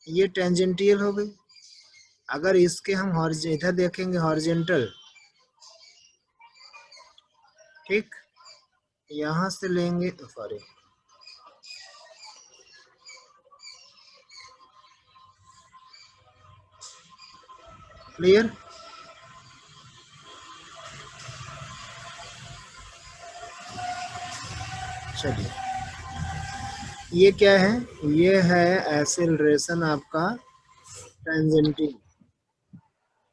ये टेंजेंटियल हो गई। अगर इसके हम इधर देखेंगे हॉरिजेंटल, ठीक, यहां से लेंगे, सॉरी, क्लियर। चलिए, ये क्या है, ये है एक्सेलरेशन आपका टेंजेंटियल,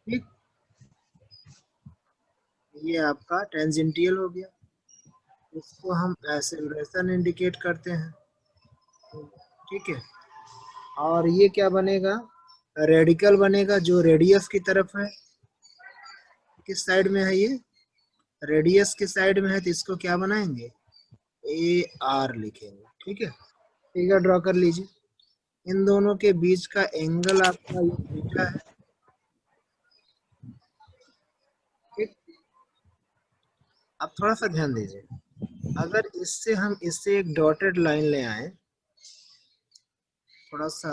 ठीक, ये आपका टेंजेंटियल हो गया, इसको हम एक्सेलरेशन इंडिकेट करते हैं, ठीक है। और ये क्या बनेगा, रेडिकल बनेगा जो रेडियस की तरफ है। किस साइड में है ये, रेडियस के साइड में है, तो इसको क्या बनाएंगे, ए आर लिखेंगे, ठीक है। फिगर ड्रॉ कर लीजिए, इन दोनों के बीच का एंगल आपका ये थीटा है, ठीक। अब थोड़ा सा ध्यान दीजिए, अगर इससे हम इससे एक डॉटेड लाइन ले आए, थोड़ा सा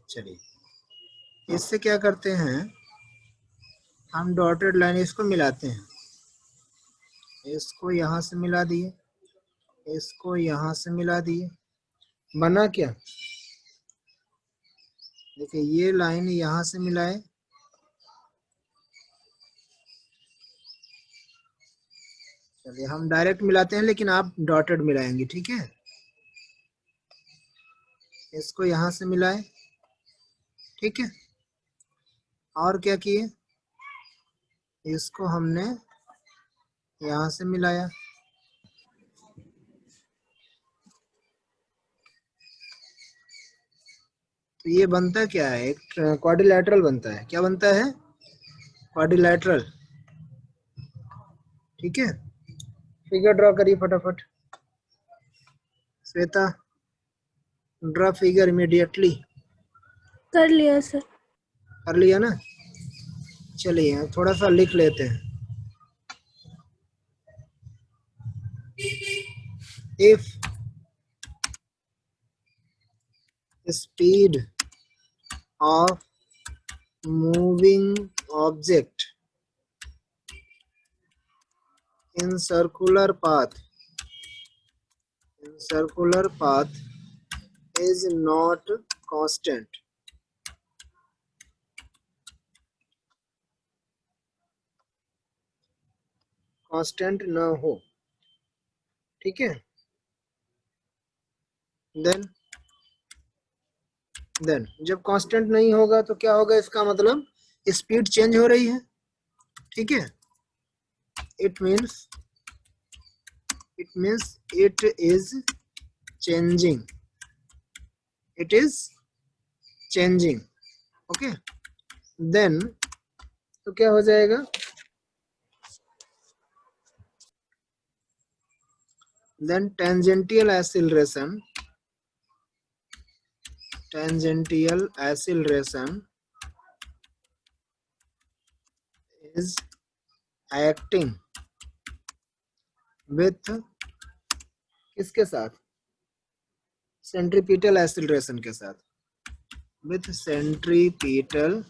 चलिए, इससे क्या करते हैं, हम डॉटेड लाइन इसको मिलाते हैं, इसको यहाँ से मिला दिए, इसको यहाँ से मिला दिए, बना क्या, देखिए ये लाइन यहाँ से मिलाए, चलिए हम डायरेक्ट मिलाते हैं लेकिन आप डॉटेड मिलाएंगे, ठीक है। इसको यहाँ से मिलाए, ठीक है। और क्या किए, इसको हमने यहाँ से मिलाया, तो ये बनता क्या है, एक क्वाड्रिलैटरल बनता है, क्या बनता है, क्वाड्रिलैटरल, ठीक है। फिगर ड्रॉ करिए फटाफट, श्वेता ड्रॉ फिगर इमीडिएटली। कर लिया सर। कर लिया ना, चलिए थोड़ा सा लिख लेते हैं, if speed of moving object in circular path is not constant, constant ना हो, ठीक है। देन जब कांस्टेंट नहीं होगा तो क्या होगा, इसका मतलब स्पीड चेंज हो रही है, ठीक है। It means it is changing, it is changing, okay. Then तो क्या हो जाएगा, then tangential acceleration is acting with किसके साथ, सेंट्रीपिटल एक्सीलरेशन के साथ, with सेंट्रीपिटल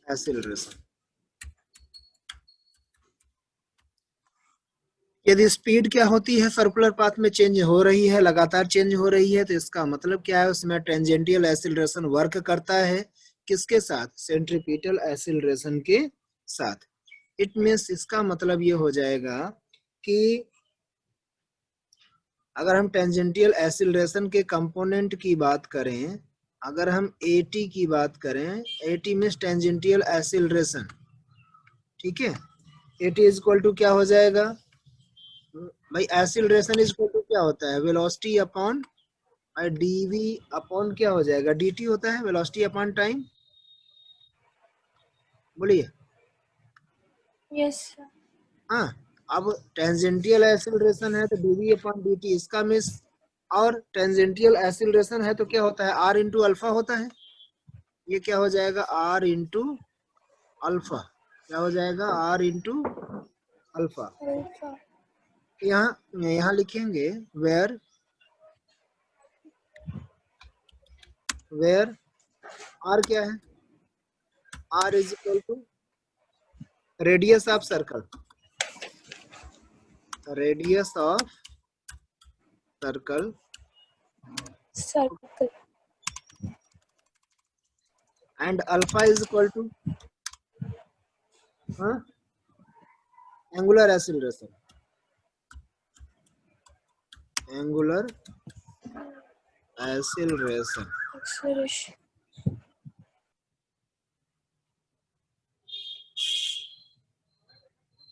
एक्सीलरेशन। यदि स्पीड क्या होती है, सर्कुलर पाथ में चेंज हो रही है, लगातार चेंज हो रही है, तो इसका मतलब क्या है, उसमें टेंजेंटियल एक्सीलरेशन वर्क करता है, किसके साथ, सेंट्रीपिटल एक्सीलरेशन के साथ। इट मीन्स इसका मतलब ये हो जाएगा कि अगर हम टेंजेंटियल एक्सीलरेशन के कंपोनेंट की बात करें, अगर हम AT की बात करें, AT मीन्स टेंजेंटियल एक्सीलरेशन, ठीक है। AT इज इक्वल टू क्या हो जाएगा भाई, एक्सीलरेशन इज इक्वल टू क्या होता है, वेलोसिटी अपॉन dv अपॉन क्या हो जाएगा, dt होता है, वेलोसिटी अपॉन टाइम। बोलिए। Yes sir. हाँ, अब टेंजेंटियल एक्सीलरेशन है तो dv अपॉन dt इसका मिस, और टेंजेंटियल एक्सीलरेशन है तो क्या होता है, r इंटू अल्फा होता है। ये क्या हो जाएगा, r इंटू अल्फा, क्या हो जाएगा, r इंटू अल्फा। अल्फा। यहाँ यहाँ लिखेंगे वेयर वेयर r क्या है, r is equal to radius of circle, radius of circle, circle. And alpha is equal to angular acceleration, angular acceleration. Acceleration.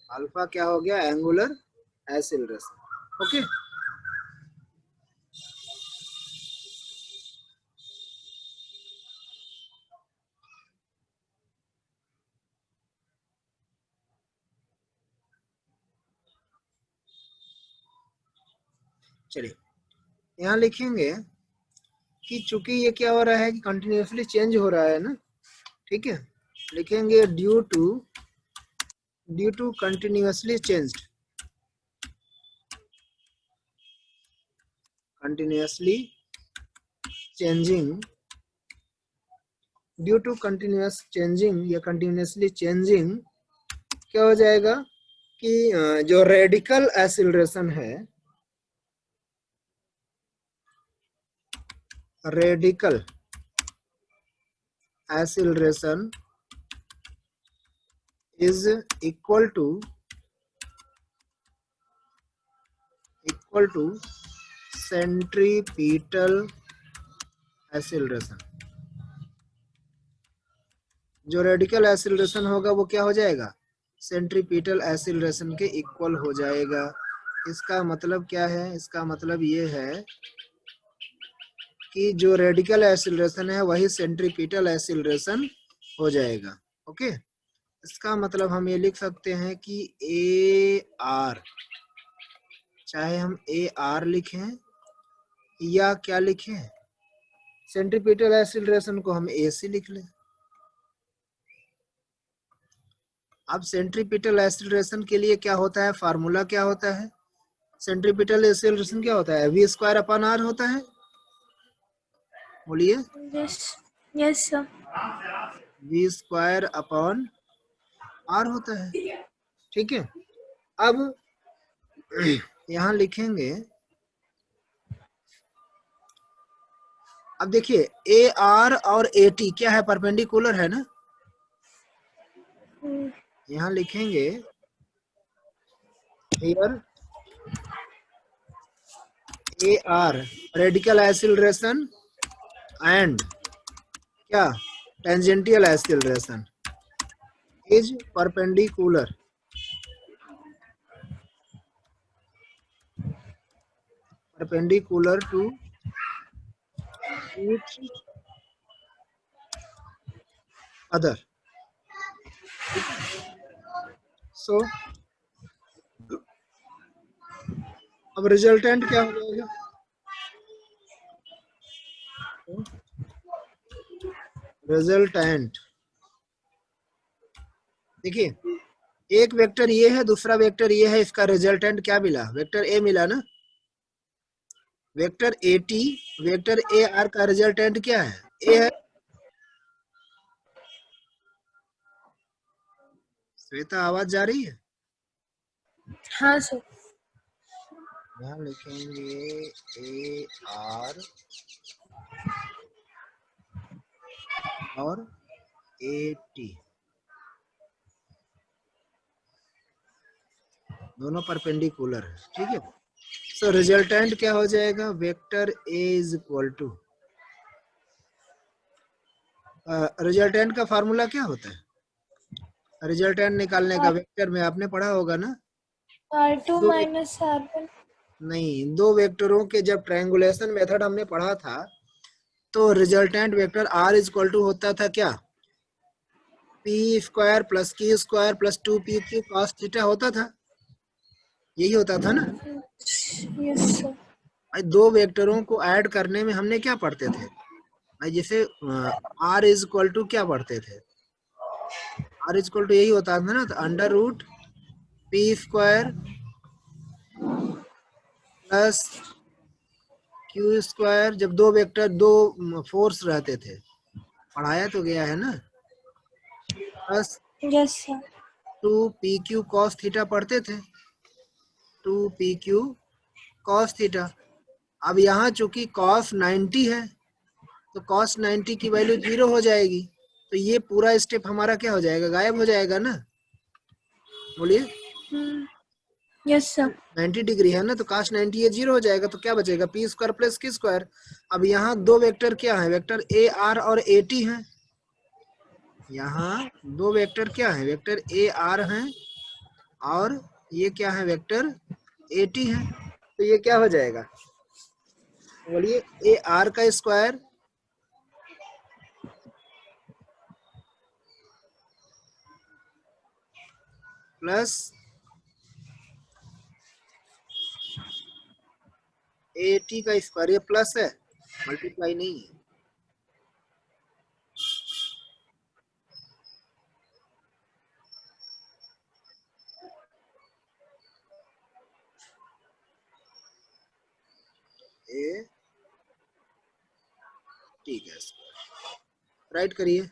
Alpha क्या हो गया, एंगुलर एक्सीलरेशन। ओके, चलिए यहाँ लिखेंगे कि चूंकि ये क्या हो रहा है कि कंटिन्यूसली चेंज हो रहा है ना, ठीक है। लिखेंगे due to continuously changed, continuously changing, due to continuous changing या कंटिन्यूसली चेंजिंग, क्या हो जाएगा कि जो रेडिकल एक्सीलरेशन है, radical acceleration is equal to centripetal acceleration। जो रेडिकल एक्सीलरेशन होगा वो क्या हो जाएगा, सेंट्रीपिटल एक्सीलरेशन के इक्वल हो जाएगा। इसका मतलब क्या है, इसका मतलब ये है कि जो रेडिकल एक्सीलरेशन है वही सेंट्रीपिटल एक्सीलरेशन हो जाएगा। ओके, इसका मतलब हम ये लिख सकते हैं कि ए आर, चाहे हम ए आर लिखें या क्या लिखें, सेंट्रीपिटल एक्सीलरेशन को हम ए सी लिख लें। अब सेंट्रीपिटल एक्सीलरेशन के लिए क्या होता है, फार्मूला क्या होता है, सेंट्रीपिटल एक्सीलरेशन क्या होता है, वी स्क्वायर अपॉन आर होता है। बोलिए, yes. Yes sir. V square upon R होता है, ठीक है। अब यहाँ लिखेंगे, अब देखिए ए आर और ए टी क्या है, परपेंडिकुलर है ना। यहाँ लिखेंगे here a r radial acceleration and क्या, tangential acceleration is perpendicular, perpendicular to each other। So अब रिजल्टेंट क्या हो जाएगा, रिजल्टेंट देखिए, एक वेक्टर ये है, दूसरा वेक्टर ये है, इसका रिजल्टेंट क्या मिला, वेक्टर ए मिला ना। Vector A T, vector A R का रिजल्टेंट क्या है, ए है। श्वेता आवाज जा रही है। हाँ सर। यहाँ लिखेंगे ए आर और ए टी, दोनों परपेंडिकुलर है, ठीक है। सो रिजल्टेंट क्या हो जाएगा, vector A is equal to, resultant का फार्मूला क्या होता है रिजल्टेंट निकालने का, वेक्टर में आपने पढ़ा होगा ना, R2 दो minus R1. नहीं, दो वेक्टरों के जब ट्रायंगुलेशन मेथड हमने पढ़ा था तो resultant vector R is equal to होता था क्या, P square plus Q square plus 2pq cos theta होता था, यही होता था ना। Yes, sir. भाई दो वेक्टरों को ऐड करने में हमने क्या पढ़ते थे भाई, जैसे आर इज इक्वल टू क्या पढ़ते थे, आर इज इक्वल टू यही होता था ना, तो under root P square plus Q square, जब दो वेक्टर दो फोर्स रहते थे, पढ़ाया तो गया है ना, plus Yes, sir. 2pq cos theta पढ़ते थे, 2pq cos थीटा। अब यहाँ चूंकि cos 90 है तो cos 90 की वैल्यू 0 हो जाएगी, तो ये पूरा स्टेप हमारा क्या हो जाएगा, गायब हो जाएगा ना, बोलिए। Hmm. Yes, sir. 90 डिग्री है ना, तो cos 90 ये 0 हो जाएगा, तो क्या बचेगा, P square plus Q square. अब यहाँ दो वेक्टर क्या है, वेक्टर ए आर और ए टी है, यहाँ दो वेक्टर क्या है, वेक्टर ए आर है और ये क्या है, वेक्टर ए टी है, तो ये क्या हो जाएगा, बोलिए, ए आर का स्क्वायर प्लस ए टी का स्क्वायर, ये प्लस है, मल्टीप्लाई नहीं है, ए टी का स्क्वायर, राइट करिए।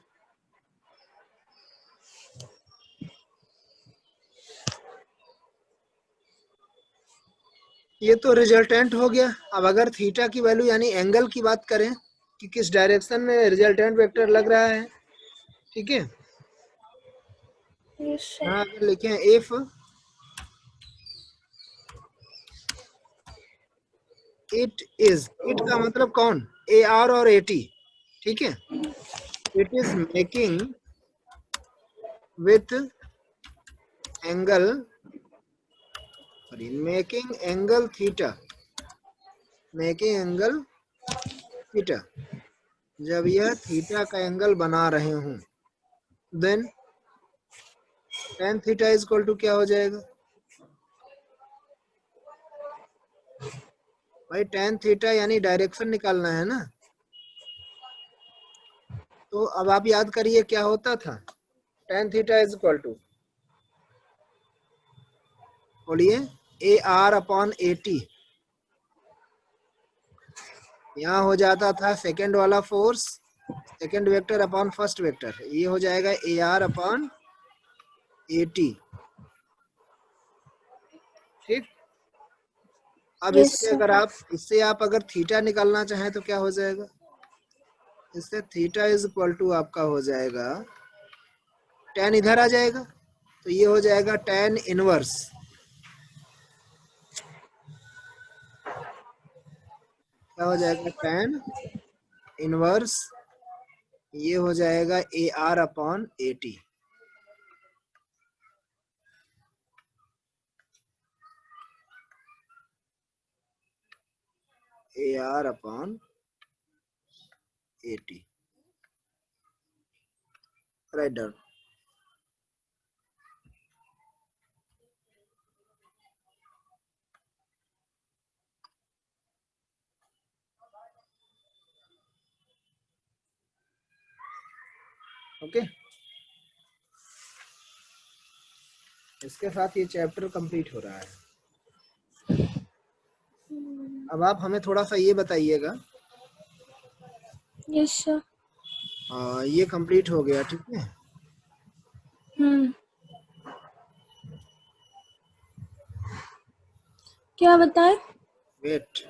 ये तो रिजल्टेंट हो गया। अब अगर थीटा की वैल्यू यानी एंगल की बात करें कि किस डायरेक्शन में रिजल्टेंट वेक्टर लग रहा है, ठीक है, Yes, sir. यहाँ अगर लिखे इफ इट इज, इट का मतलब कौन, ए आर और ए टी, ठीक है, it is making with angle, making angle theta, making angle theta, जब यह थीटा का एंगल बना रहे हूं, then tan theta is equal to क्या हो जाएगा भाई, tan थीटा यानी डायरेक्शन निकालना है ना, तो अब आप याद करिए क्या होता था, tan theta is equal to, बोलिए, a r upon a t, यहाँ हो जाता था सेकेंड वाला force, second vector upon first vector, ये हो जाएगा a r upon a T, ठीक। अब Yes, इससे sir. अगर आप, इससे आप अगर थीटा निकालना चाहें तो क्या हो जाएगा, इससे थीटा इज इक्वल टू आपका हो जाएगा, tan इधर आ जाएगा तो ये हो जाएगा tan इनवर्स, क्या हो जाएगा, tan इनवर्स, ये हो जाएगा a r upon a T, A r upon a T, write down. Okay, इसके साथ ये चैप्टर कंप्लीट हो रहा है। अब आप हमें थोड़ा सा ये बताइएगा, Yes, sir. ये कंप्लीट हो गया, ठीक है, Hmm. क्या बताएं? वेट,